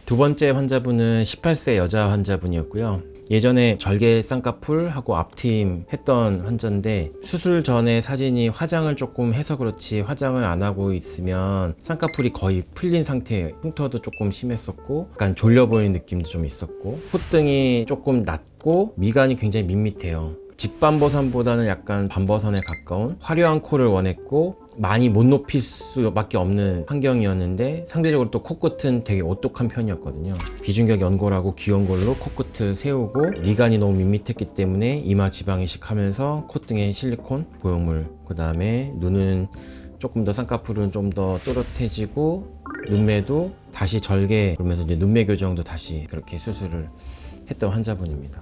두 번째 환자분은 18세 여자 환자분이었고요. 예전에 절개 쌍꺼풀하고 앞트임 했던 환자인데, 수술 전에 사진이 화장을 조금 해서 그렇지 화장을 안 하고 있으면 쌍꺼풀이 거의 풀린 상태예요. 흉터도 조금 심했었고 약간 졸려 보이는 느낌도 좀 있었고, 콧등이 조금 낮고 미간이 굉장히 밋밋해요. 직반버선보다는 약간 반버선에 가까운 화려한 코를 원했고, 많이 못 높일 수밖에 없는 환경이었는데, 상대적으로 또 코끝은 되게 오똑한 편이었거든요. 비중격 연골하고 귀연골로 코끝을 세우고, 미간이 너무 밋밋했기 때문에 이마 지방 이식하면서 콧등에 실리콘 보형물, 그 다음에 눈은 조금 더 쌍꺼풀은 좀 더 또렷해지고, 눈매도 다시 절개, 그러면서 이제 눈매 교정도 다시 그렇게 수술을 했던 환자분입니다.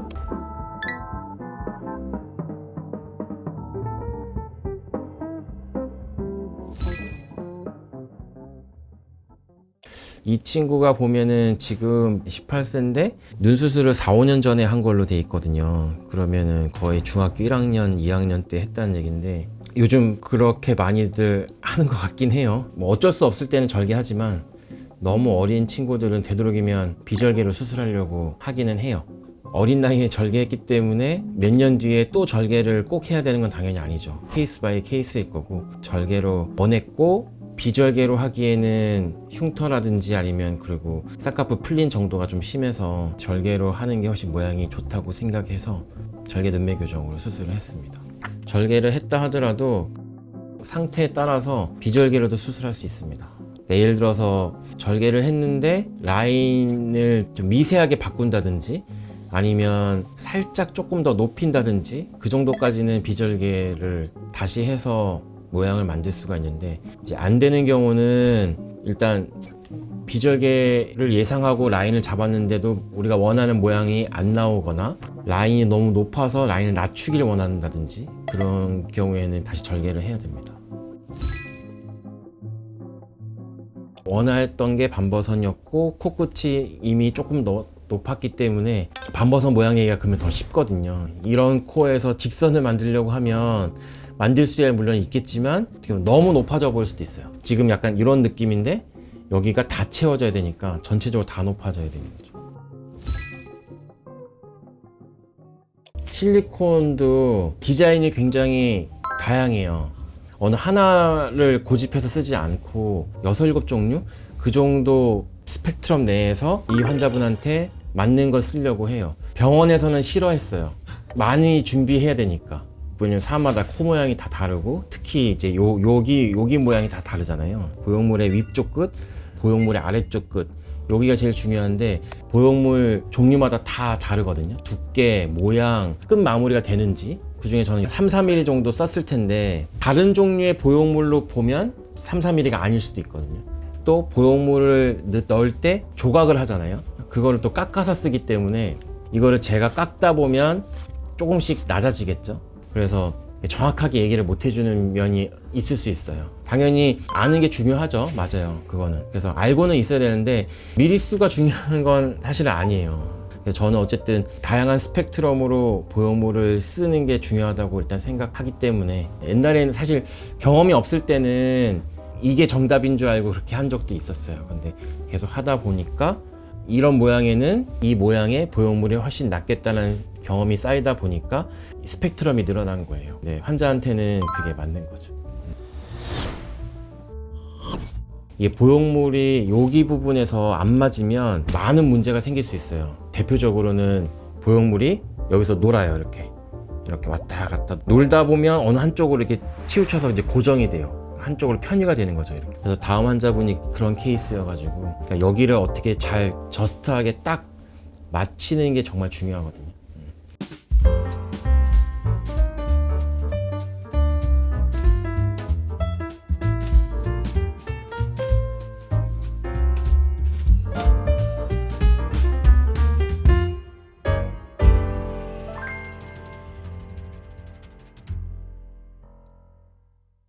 이 친구가 보면은 지금 18세인데 눈 수술을 4, 5년 전에 한 걸로 돼 있거든요. 그러면은 거의 중학교 1학년, 2학년 때 했다는 얘기인데, 요즘 그렇게 많이들 하는 것 같긴 해요. 뭐 어쩔 수 없을 때는 절개하지만, 너무 어린 친구들은 되도록이면 비절개로 수술하려고 하기는 해요. 어린 나이에 절개했기 때문에 몇 년 뒤에 또 절개를 꼭 해야 되는 건 당연히 아니죠. 케이스 바이 케이스일 거고, 절개로 원했고 비절개로 하기에는 흉터라든지 아니면 그리고 쌍꺼풀 풀린 정도가 좀 심해서 절개로 하는 게 훨씬 모양이 좋다고 생각해서 절개 눈매 교정으로 수술을 했습니다. 절개를 했다 하더라도 상태에 따라서 비절개로도 수술할 수 있습니다. 그러니까 예를 들어서 절개를 했는데 라인을 좀 미세하게 바꾼다든지 아니면 살짝 조금 더 높인다든지, 그 정도까지는 비절개를 다시 해서 모양을 만들 수가 있는데, 이제 안 되는 경우는 일단 비절개를 예상하고 라인을 잡았는데도 우리가 원하는 모양이 안 나오거나 라인이 너무 높아서 라인을 낮추기를 원한다든지, 그런 경우에는 다시 절개를 해야 됩니다. 원했던 게 반버선이었고 코끝이 이미 조금 더 높았기 때문에 반버선 모양 얘기가 그러면 더 쉽거든요. 이런 코에서 직선을 만들려고 하면 만들 수야 물론 있겠지만 너무 높아져 보일 수도 있어요. 지금 약간 이런 느낌인데 여기가 다 채워져야 되니까 전체적으로 다 높아져야 되는 거죠. 실리콘도 디자인이 굉장히 다양해요. 어느 하나를 고집해서 쓰지 않고 6, 7종류? 그 정도 스펙트럼 내에서 이 환자분한테 맞는 걸 쓰려고 해요. 병원에서는 싫어했어요. 많이 준비해야 되니까. 왜냐면 사람마다 코 모양이 다 다르고, 특히 이제 여기 모양이 다 다르잖아요. 보형물의 위쪽 끝, 보형물의 아래쪽 끝, 여기가 제일 중요한데 보형물 종류마다 다 다르거든요. 두께, 모양, 끝 마무리가 되는지. 그 중에 저는 3, 4mm 정도 썼을 텐데, 다른 종류의 보형물로 보면 3, 4mm가 아닐 수도 있거든요. 또 보형물을 넣을 때 조각을 하잖아요. 그거를 또 깎아서 쓰기 때문에 이거를 제가 깎다 보면 조금씩 낮아지겠죠. 그래서 정확하게 얘기를 못 해주는 면이 있을 수 있어요. 당연히 아는 게 중요하죠. 맞아요. 그거는. 그래서 알고는 있어야 되는데 미리수가 중요한 건 사실은 아니에요. 그래서 저는 어쨌든 다양한 스펙트럼으로 보형물을 쓰는 게 중요하다고 일단 생각하기 때문에, 옛날에는 사실 경험이 없을 때는 이게 정답인 줄 알고 그렇게 한 적도 있었어요. 근데 계속 하다 보니까 이런 모양에는 이 모양의 보형물이 훨씬 낫겠다는 경험이 쌓이다 보니까 스펙트럼이 늘어난 거예요. 네, 환자한테는 그게 맞는 거죠. 이게 보형물이 여기 부분에서 안 맞으면 많은 문제가 생길 수 있어요. 대표적으로는 보형물이 여기서 놀아요. 이렇게 왔다 갔다 놀다 보면 어느 한쪽으로 이렇게 치우쳐서 이제 고정이 돼요. 한쪽으로 편의가 되는 거죠. 이렇게. 그래서 다음 환자분이 그런 케이스여가지고, 그러니까 여기를 어떻게 잘 저스트하게 딱 맞히는 게 정말 중요하거든요.